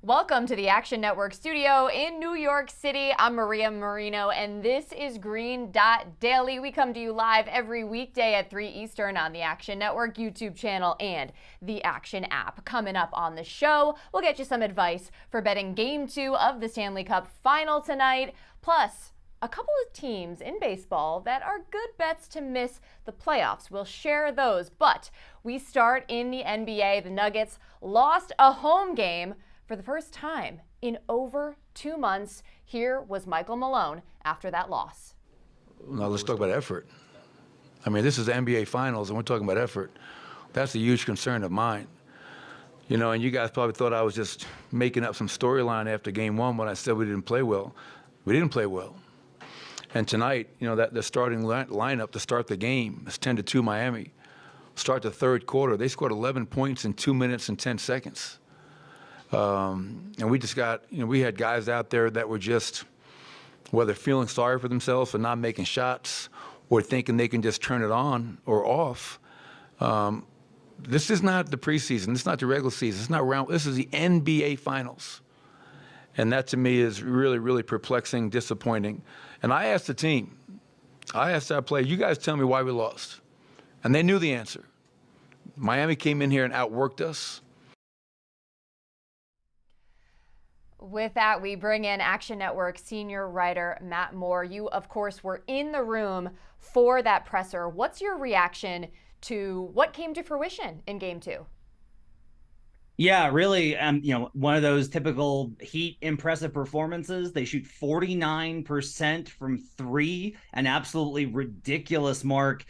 Welcome to the Action Network studio in New York City. I'm Maria Marino, and this is Green Dot Daily. We come to you live every weekday at 3 Eastern on the Action Network YouTube channel and the Action app. Coming up on the show, we'll get you some advice for betting Game 2 of the Stanley Cup Final tonight, plus a couple of teams in baseball that are good bets to miss the playoffs. We'll share those, but we start in the NBA. The Nuggets lost a home game for the first time in over 2 months. Here was Michael Malone after that loss. Now let's talk about effort. I mean, this is the NBA Finals, and we're talking about effort. That's a huge concern of mine. You know, and you guys probably thought I was just making up some storyline after Game 1 when I said we didn't play well. We didn't play well. And tonight, you know, that the starting lineup to start the game is 10-2 Miami. Start the third quarter, they scored 11 points in 2 minutes and 10 seconds. And we just got, you know, we had guys out there that were just, whether feeling sorry for themselves for not making shots or thinking they can just turn it on or off. This is not the preseason. This is not the regular season. It's not round. This is the NBA Finals. And that to me is really, really perplexing, disappointing. And I asked the team, I asked our players, you guys tell me why we lost. And they knew the answer. Miami came in here and outworked us. With that, we bring in Action Network senior writer Matt Moore. You, of course, were in the room for that presser. What's your reaction to what came to fruition in Game 2? Yeah, really, one of those typical Heat impressive performances. They shoot 49% from three, an absolutely ridiculous mark.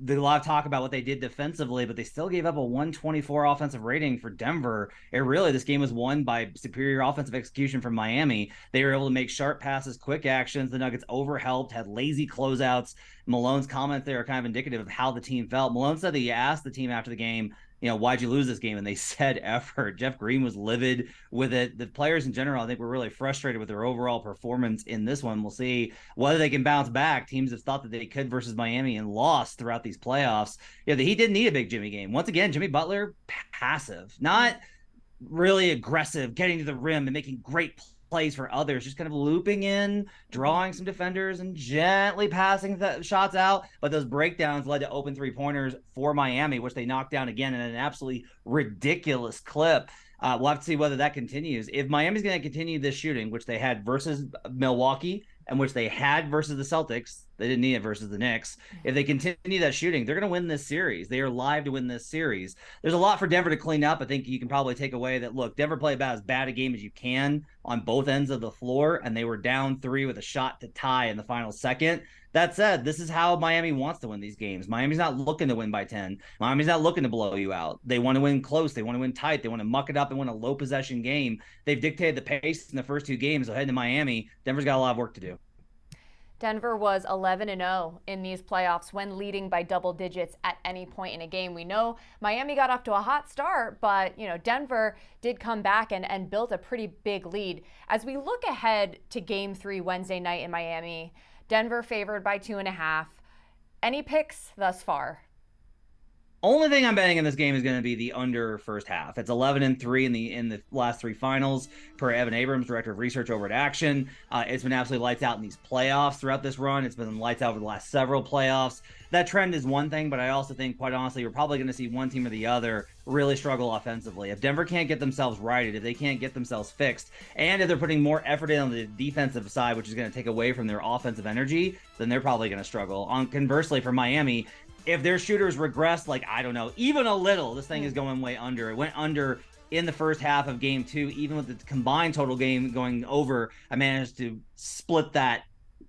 There's a lot of talk about what they did defensively, but they still gave up a 124 offensive rating for Denver. This game was won by superior offensive execution from Miami. They were able to make sharp passes, quick actions. The Nuggets overhelped, had lazy closeouts. Malone's comments there are kind of indicative of how the team felt. Malone said that he asked the team after the game, why'd you lose this game? And they said effort. Jeff Green was livid with it. The players in general, I think, were really frustrated with their overall performance in this one. We'll see whether they can bounce back. Teams have thought that they could versus Miami and lost throughout these playoffs. Yeah, the Heat didn't need a big Jimmy game. Once again, Jimmy Butler, passive, not really aggressive, getting to the rim and making great plays for others, just kind of looping in, drawing some defenders and gently passing the shots out. But those breakdowns led to open three-pointers for Miami, which they knocked down again in an absolutely ridiculous clip. We'll have to see whether that continues. If Miami's going to continue this shooting, which they had versus Milwaukee and which they had versus the Celtics, they didn't need it versus the Knicks. If they continue that shooting, they're going to win this series. They are live to win this series. There's a lot for Denver to clean up. I think you can probably take away that, look, Denver played about as bad a game as you can on both ends of the floor, and they were down 3 with a shot to tie in the final second. That said, this is how Miami wants to win these games. Miami's not looking to win by 10. Miami's not looking to blow you out. They want to win close. They want to win tight. They want to muck it up and win a low possession game. They've dictated the pace in the first 2 games. So heading to Miami, Denver's got a lot of work to do. Denver was 11-0 in these playoffs when leading by double digits at any point in a game. We know Miami got off to a hot start, but Denver did come back and built a pretty big lead. As we look ahead to Game 3 Wednesday night in Miami, Denver favored by 2.5. Any picks thus far? Only thing I'm betting in this game is going to be the under first half. It's 11-3 in the last 3 finals per Evan Abrams, director of research over at Action. It's been absolutely lights out in these playoffs throughout this run. It's been lights out over the last several playoffs. That trend is one thing, but I also think, quite honestly, we're probably going to see one team or the other really struggle offensively. If Denver can't get themselves righted, if they can't get themselves fixed, and if they're putting more effort in on the defensive side, which is going to take away from their offensive energy, then they're probably going to struggle. Conversely, for Miami, if their shooters regress, even a little, this thing is going way under. It went under in the first half of Game 2. Even with the combined total game going over, I managed to split that,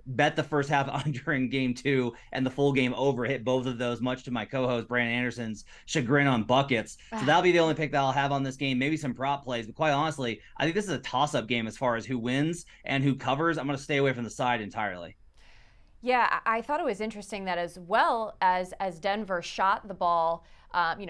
bet the first half under in Game 2 and the full game over, hit both of those, much to my co-host Brandon Anderson's chagrin on buckets. So that'll be the only pick that I'll have on this game. Maybe some prop plays, but quite honestly, I think this is a toss-up game as far as who wins and who covers. I'm going to stay away from the side entirely. Yeah, I thought it was interesting that as well as Denver shot the ball,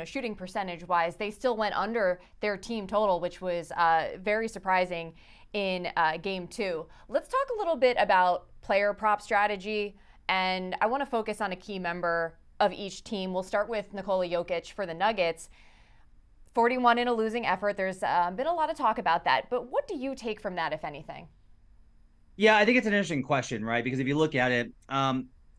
shooting percentage-wise, they still went under their team total, which was very surprising in Game 2. Let's talk a little bit about player prop strategy, and I want to focus on a key member of each team. We'll start with Nikola Jokic for the Nuggets. 41 in a losing effort. There's been a lot of talk about that. But what do you take from that, if anything? Yeah, I think it's an interesting question, right? Because if you look at it,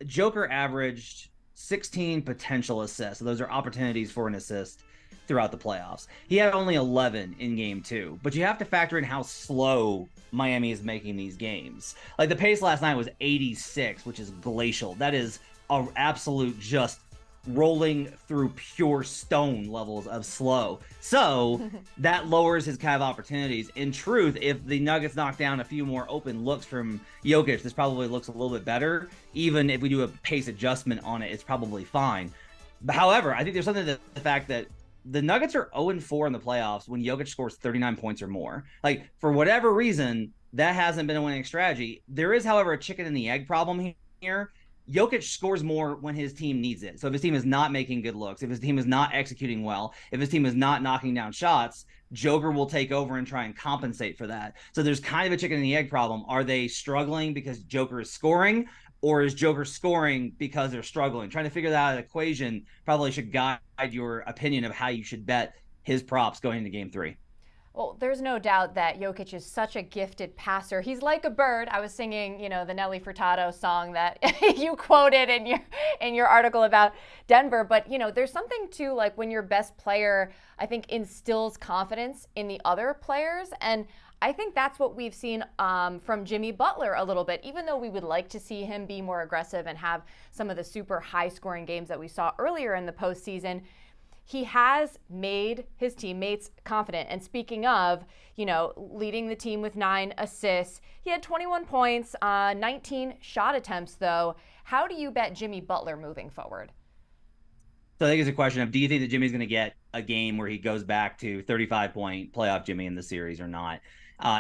Joker averaged 16 potential assists. So those are opportunities for an assist throughout the playoffs. He had only 11 in game two, but you have to factor in how slow Miami is making these games. Like the pace last night was 86, which is glacial. That is an absolute just rolling through pure stone levels of slow. So that lowers his kind of opportunities. In truth, if the Nuggets knock down a few more open looks from Jokic, this probably looks a little bit better. Even if we do a pace adjustment on it, it's probably fine. But however, I think there's something to the fact that the Nuggets are 0-4 in the playoffs when Jokic scores 39 points or more. Like, for whatever reason, that hasn't been a winning strategy. There is, however, a chicken and the egg problem here. Jokic scores more when his team needs it. So if his team is not making good looks, if his team is not executing well, if his team is not knocking down shots, Joker will take over and try and compensate for that. So there's kind of a chicken and the egg problem. Are they struggling because Joker is scoring, or is Joker scoring because they're struggling? Trying to figure that out equation probably should guide your opinion of how you should bet his props going into game three. Well, there's no doubt that Jokic is such a gifted passer. He's like a bird. I was singing, the Nelly Furtado song that you quoted in your article about Denver. But, there's something to like when your best player, I think, instills confidence in the other players. And I think that's what we've seen from Jimmy Butler a little bit, even though we would like to see him be more aggressive and have some of the super high scoring games that we saw earlier in the postseason. He has made his teammates confident. And speaking of, leading the team with 9 assists, he had 21 points, 19 shot attempts, though. How do you bet Jimmy Butler moving forward? So I think it's a question of, do you think that Jimmy's going to get a game where he goes back to 35-point playoff Jimmy in the series or not?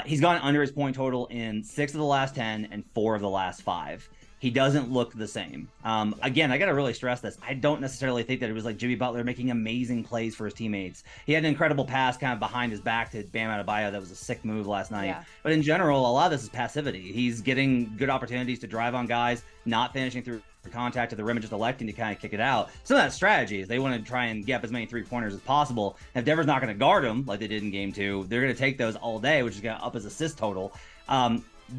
He's gone under his point total in 6 of the last 10 and 4 of the last 5. He doesn't look the same. Again, I got to really stress this. I don't necessarily think that it was like Jimmy Butler making amazing plays for his teammates. He had an incredible pass kind of behind his back to Bam Adebayo. That was a sick move last night. Yeah. But in general, a lot of this is passivity. He's getting good opportunities to drive on guys, not finishing through contact to the rim and just electing to kind of kick it out. Some of that strategy is they want to try and get up as many 3-pointers as possible. And if Denver's not going to guard him like they did in game 2, they're going to take those all day, which is going to up his assist total.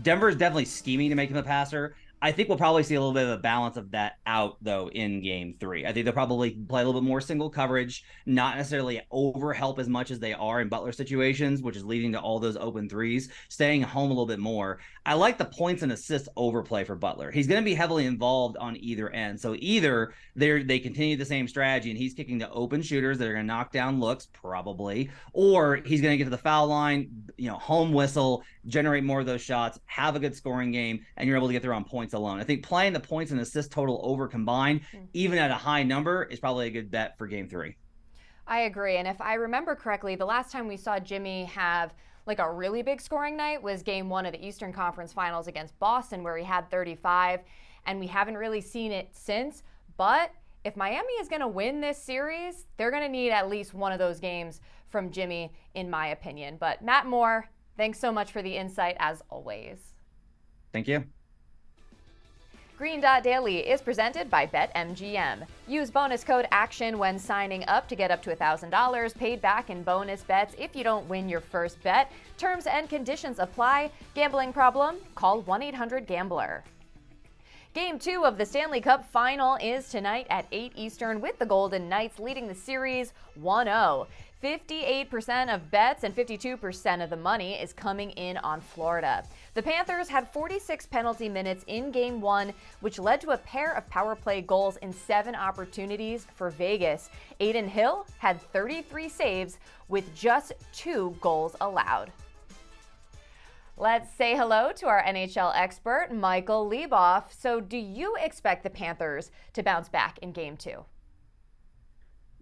Denver is definitely scheming to make him a passer. I think we'll probably see a little bit of a balance of that out, though, in game 3. I think they'll probably play a little bit more single coverage, not necessarily over help as much as they are in Butler situations, which is leading to all those open threes, staying home a little bit more. I like the points and assists overplay for Butler. He's going to be heavily involved on either end. So either they continue the same strategy and he's kicking to open shooters that are going to knock down looks, probably, or he's going to get to the foul line, home whistle, generate more of those shots, have a good scoring game, and you're able to get there on points alone. I think playing the points and assist total over combined, even at a high number, is probably a good bet for game 3. I agree. And if I remember correctly, the last time we saw Jimmy have like a really big scoring night was game 1 of the Eastern Conference Finals against Boston, where he had 35, and we haven't really seen it since. But if Miami is going to win this series, they're going to need at least one of those games from Jimmy, in my opinion. But Matt Moore, thanks so much for the insight, as always. Thank you. Green Dot Daily is presented by BetMGM. Use bonus code ACTION when signing up to get up to $1,000 paid back in bonus bets if you don't win your first bet. Terms and conditions apply. Gambling problem? Call 1-800-GAMBLER. Game 2 of the Stanley Cup Final is tonight at 8 Eastern, with the Golden Knights leading the series 1-0. 58% of bets and 52% of the money is coming in on Florida. The Panthers had 46 penalty minutes in Game 1, which led to a pair of power play goals in 7 opportunities for Vegas. Adin Hill had 33 saves with just 2 goals allowed. Let's say hello to our NHL expert, Michael Leboff. So do you expect the Panthers to bounce back in Game 2?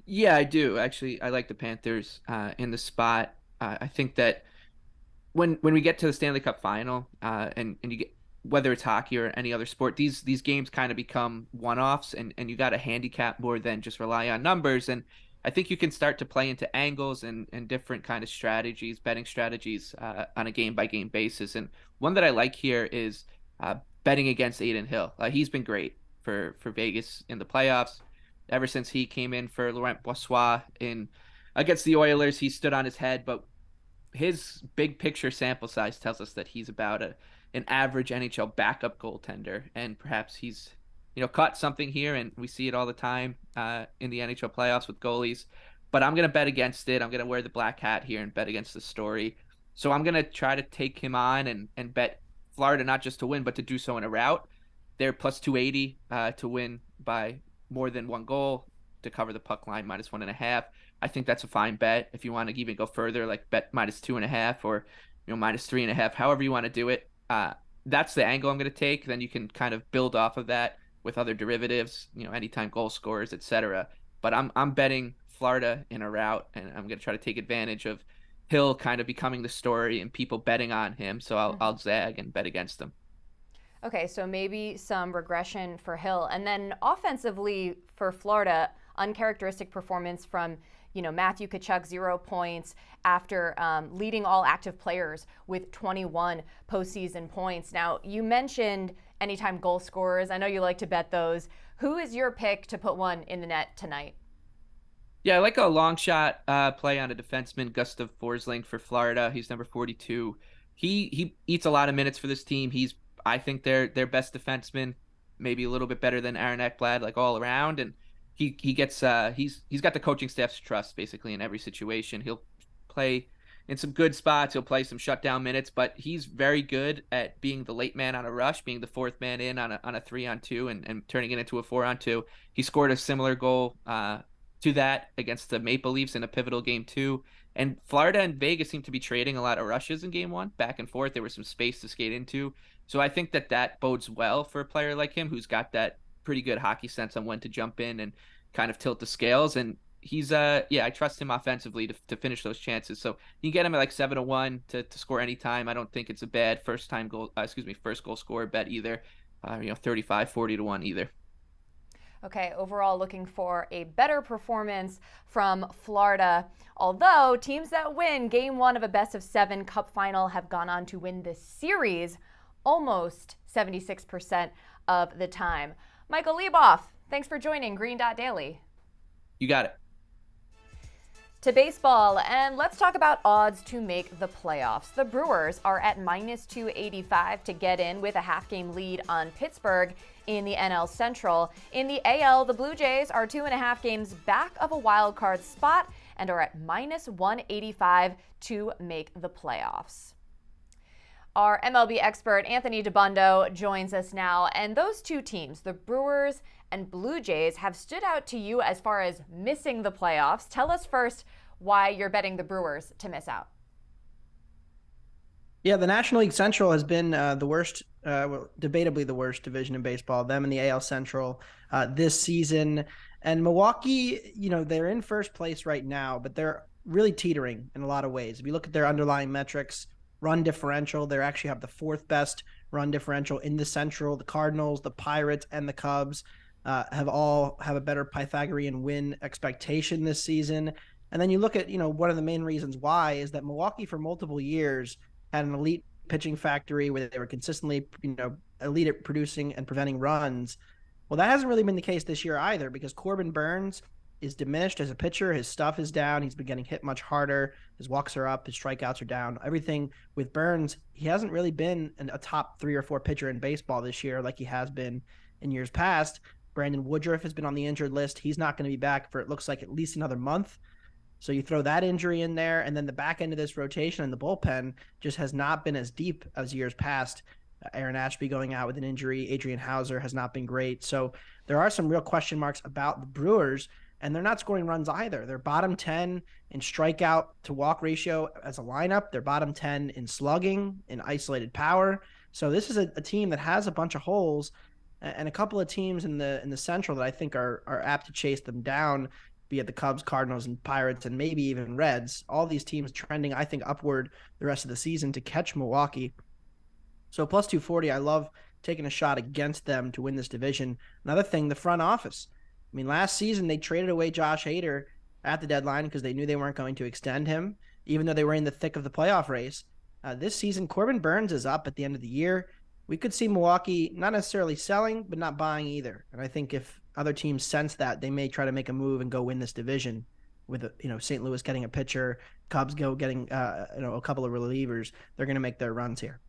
Yeah, I do. Actually, I like the Panthers in the spot. I think that when we get to the Stanley Cup Final, and you get, whether it's hockey or any other sport, these games kind of become one-offs, and you got to handicap more than just rely on numbers. And I think you can start to play into angles and different kind of strategies, betting strategies on a game-by-game basis. And one that I like here is betting against Adin Hill. He's been great for Vegas in the playoffs. Ever since he came in for Laurent Brossoit in against the Oilers, he stood on his head, but his big picture sample size tells us that he's about an average NHL backup goaltender, and perhaps he's caught something here, and we see it all the time in the NHL playoffs with goalies. But I'm gonna bet against it. I'm gonna wear the black hat here and bet against the story. So I'm gonna try to take him on and bet Florida not just to win, but to do so in a rout. They're plus 280 to win by more than one goal, to cover the puck line minus 1.5. I think that's a fine bet. If you want to even go further, like bet minus 2.5 or minus 3.5, however you want to do it. That's the angle I'm going to take. Then you can kind of build off of that with other derivatives, anytime goal scorers, etc. But I'm betting Florida in a rout, and I'm going to try to take advantage of Hill kind of becoming the story and people betting on him. So I'll zag and bet against him. Okay, so maybe some regression for Hill. And then offensively for Florida, uncharacteristic performance from Matthew Tkachuk, 0 points after leading all active players with 21 postseason points. Now, you mentioned anytime goal scorers. I know you like to bet those. Who is your pick to put one in the net tonight? Yeah, I like a long shot play on a defenseman, Gustav Forsling for Florida. He's number 42. He eats a lot of minutes for this team. He's, I think, their best defenseman, maybe a little bit better than Aaron Ekblad, like all around. And he gets he's got the coaching staff's trust basically in every situation. He'll play in some good spots. He'll play some shutdown minutes, but he's very good at being the late man on a rush, being the fourth man in on a 3-on-2 and turning it into a 4-on-2. He scored a similar goal to that against the Maple Leafs in a pivotal game too. And Florida and Vegas seem to be trading a lot of rushes in game one, back and forth. There was some space to skate into. So I think that bodes well for a player like him who's got that pretty good hockey sense on when to jump in and kind of tilt the scales. And he's I trust him offensively to finish those chances. So you can get him at like 7-1 to score anytime. I don't think it's a bad first goal scorer bet either. 35-40 to 1 either. Okay, overall looking for a better performance from Florida. Although teams that win game one of a best-of-7 cup final have gone on to win this series almost 76% of the time. Michael Leboff, thanks for joining Green Dot Daily. You got it. To baseball, and let's talk about odds to make the playoffs. The Brewers are at minus 285 to get in with a half-game lead on Pittsburgh in the NL Central. In the AL, the Blue Jays are 2.5 games back of a wild card spot and are at minus 185 to make the playoffs. Our MLB expert, Anthony Dabbundo, joins us now. And those two teams, the Brewers and Blue Jays, have stood out to you as far as missing the playoffs. Tell us first why you're betting the Brewers to miss out. Yeah, the National League Central has been the worst, debatably the worst division in baseball, them and the AL Central this season. And Milwaukee, they're in first place right now, but they're really teetering in a lot of ways. If you look at their underlying metrics, run differential, they actually have the fourth best run differential in the Central. The Cardinals, the Pirates, and the Cubs have a better Pythagorean win expectation this season. And then you look at, one of the main reasons why is that Milwaukee for multiple years had an elite pitching factory where they were consistently, elite at producing and preventing runs. Well, that hasn't really been the case this year either, because Corbin Burnes is diminished as a pitcher. His stuff is down. He's been getting hit much harder. His walks are up. His strikeouts are down. Everything with Burnes, he hasn't really been a top 3 or 4 pitcher in baseball this year like he has been in years past. Brandon Woodruff has been on the injured list. He's not going to be back for, it looks like, at least another month. So you throw that injury in there, and then the back end of this rotation and the bullpen just has not been as deep as years past. Aaron Ashby going out with an injury. Adrian Hauser has not been great. So there are some real question marks about the Brewers, and they're not scoring runs either. They're bottom 10 in strikeout to walk ratio as a lineup. They're bottom 10 in slugging, in isolated power. So this is a team that has a bunch of holes, and a couple of teams in the Central that I think are apt to chase them down, be it the Cubs, Cardinals, and Pirates, and maybe even Reds. All these teams trending, I think, upward the rest of the season to catch Milwaukee. So plus 240, I love taking a shot against them to win this division. Another thing, the front office. I mean, last season they traded away Josh Hader at the deadline because they knew they weren't going to extend him, even though they were in the thick of the playoff race. This season, Corbin Burnes is up at the end of the year. We could see Milwaukee not necessarily selling, but not buying either. And I think if other teams sense that, they may try to make a move and go win this division. with St. Louis getting a pitcher, Cubs getting a couple of relievers, they're going to make their runs here.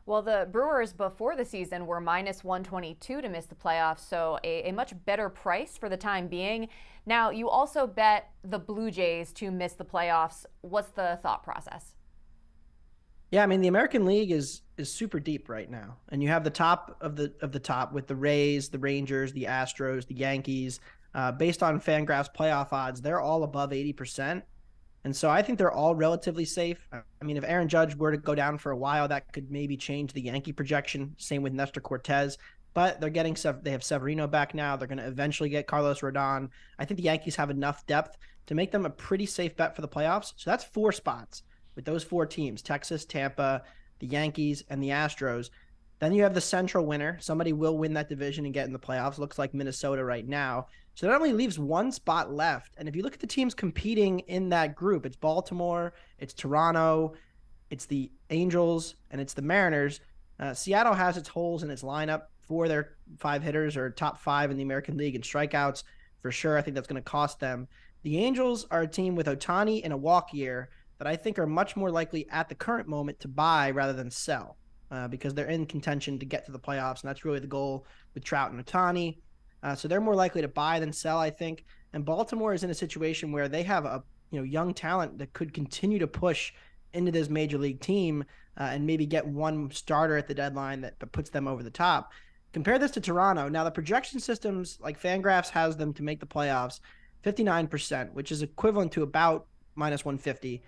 Well, the Brewers before the season were minus 122 to miss the playoffs, so a much better price for the time being. Now, you also bet the Blue Jays to miss the playoffs. What's the thought process? Yeah, I mean, the American League is super deep right now, and you have the top of the top with the Rays, the Rangers, the Astros, the Yankees. Based on Fangraphs playoff odds, they're all above 80%. And so I think they're all relatively safe. I mean, if Aaron Judge were to go down for a while, that could maybe change the Yankee projection. Same with Nestor Cortez. But they have Severino back now. They're going to eventually get Carlos Rodon. I think the Yankees have enough depth to make them a pretty safe bet for the playoffs. So that's 4 spots with those 4 teams: Texas, Tampa, the Yankees, and the Astros. Then you have the Central winner. Somebody will win that division and get in the playoffs. Looks like Minnesota right now. So that only leaves 1 spot left. And if you look at the teams competing in that group, it's Baltimore, it's Toronto, it's the Angels, and it's the Mariners. Seattle has its holes in its lineup. 4 of their 5 hitters are top 5 in the American League in strikeouts for sure. I think that's going to cost them. The Angels are a team with Ohtani and a walk year that I think are much more likely at the current moment to buy rather than sell. Because they're in contention to get to the playoffs, and that's really the goal with Trout and Ohtani. So they're more likely to buy than sell, I think. And Baltimore is in a situation where they have a young talent that could continue to push into this major league team and maybe get one starter at the deadline that puts them over the top. Compare this to Toronto. Now, the projection systems, like Fangraphs has them to make the playoffs, 59%, which is equivalent to about minus 150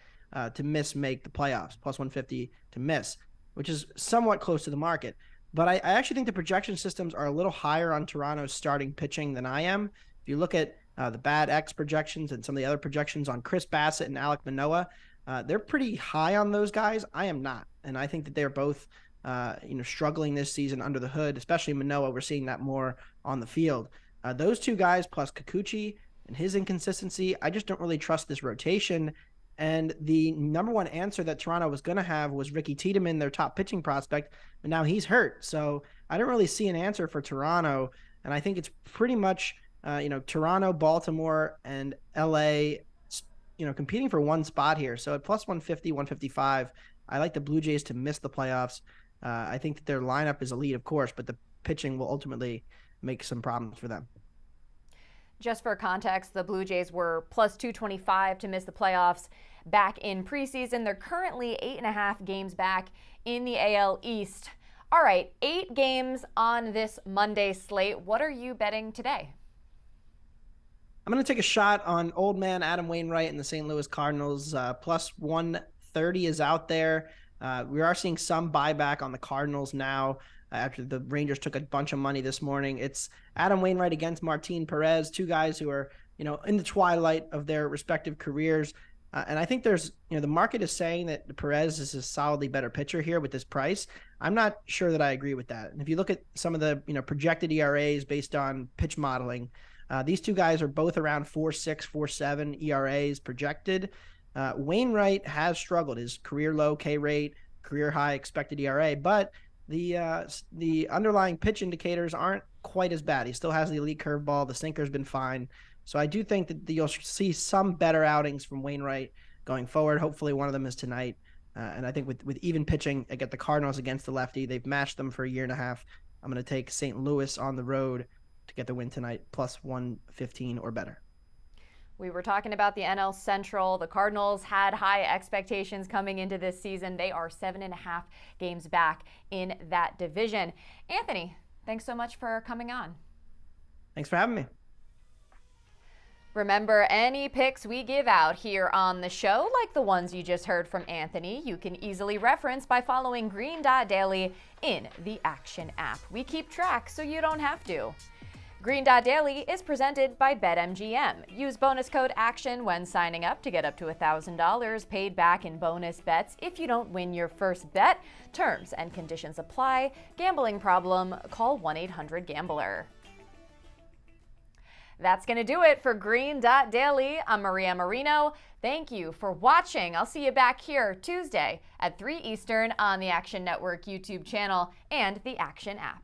to make the playoffs, plus 150 to miss, which is somewhat close to the market. But I actually think the projection systems are a little higher on Toronto's starting pitching than I am. If you look at the Bad X projections and some of the other projections on Chris Bassett and Alek Manoah, they're pretty high on those guys. I am not. And I think that they're both struggling this season under the hood, especially Manoah. We're seeing that more on the field. Those 2 guys plus Kikuchi and his inconsistency, I just don't really trust this rotation. And the number one answer that Toronto was going to have was Ricky Tiedemann, their top pitching prospect, but now he's hurt. So I don't really see an answer for Toronto. And I think it's pretty much, Toronto, Baltimore, and LA, competing for 1 spot here. So at plus 150, 155, I like the Blue Jays to miss the playoffs. I think that their lineup is elite, of course, but the pitching will ultimately make some problems for them. Just for context, the Blue Jays were plus 225 to miss the playoffs back in preseason. They're currently 8.5 games back in the AL East. All right, 8 games on this Monday slate. What are you betting today? I'm going to take a shot on old man Adam Wainwright and the St. Louis Cardinals. Plus 130 is out there. We are seeing some buyback on the Cardinals now after the Rangers took a bunch of money this morning. It's Adam Wainwright against Martin Perez, 2 guys who are, in the twilight of their respective careers. And I think there's, the market is saying that Perez is a solidly better pitcher here with this price. I'm not sure that I agree with that. And if you look at some of the, projected ERAs based on pitch modeling, these 2 guys are both around 4.6, 4.7 ERAs projected. Wainwright has struggled. His career low K rate, career high expected ERA, but the underlying pitch indicators aren't quite as bad. He still has the elite curveball. The sinker's been fine. So I do think that you'll see some better outings from Wainwright going forward. Hopefully one of them is tonight. And I think with even pitching, I get the Cardinals against the lefty. They've matched them for a year and a half. I'm going to take St. Louis on the road to get the win tonight, plus 115 or better. We were talking about the NL Central. The Cardinals had high expectations coming into this season. They are 7.5 games back in that division. Anthony, thanks so much for coming on. Thanks for having me. Remember, any picks we give out here on the show, like the ones you just heard from Anthony, you can easily reference by following Green Dot Daily in the Action app. We keep track so you don't have to. Green Dot Daily is presented by BetMGM. Use bonus code ACTION when signing up to get up to $1,000 paid back in bonus bets if you don't win your first bet. Terms and conditions apply. Gambling problem? Call 1-800-GAMBLER. That's going to do it for Green Dot Daily. I'm Maria Marino. Thank you for watching. I'll see you back here Tuesday at 3 Eastern on the Action Network YouTube channel and the Action app.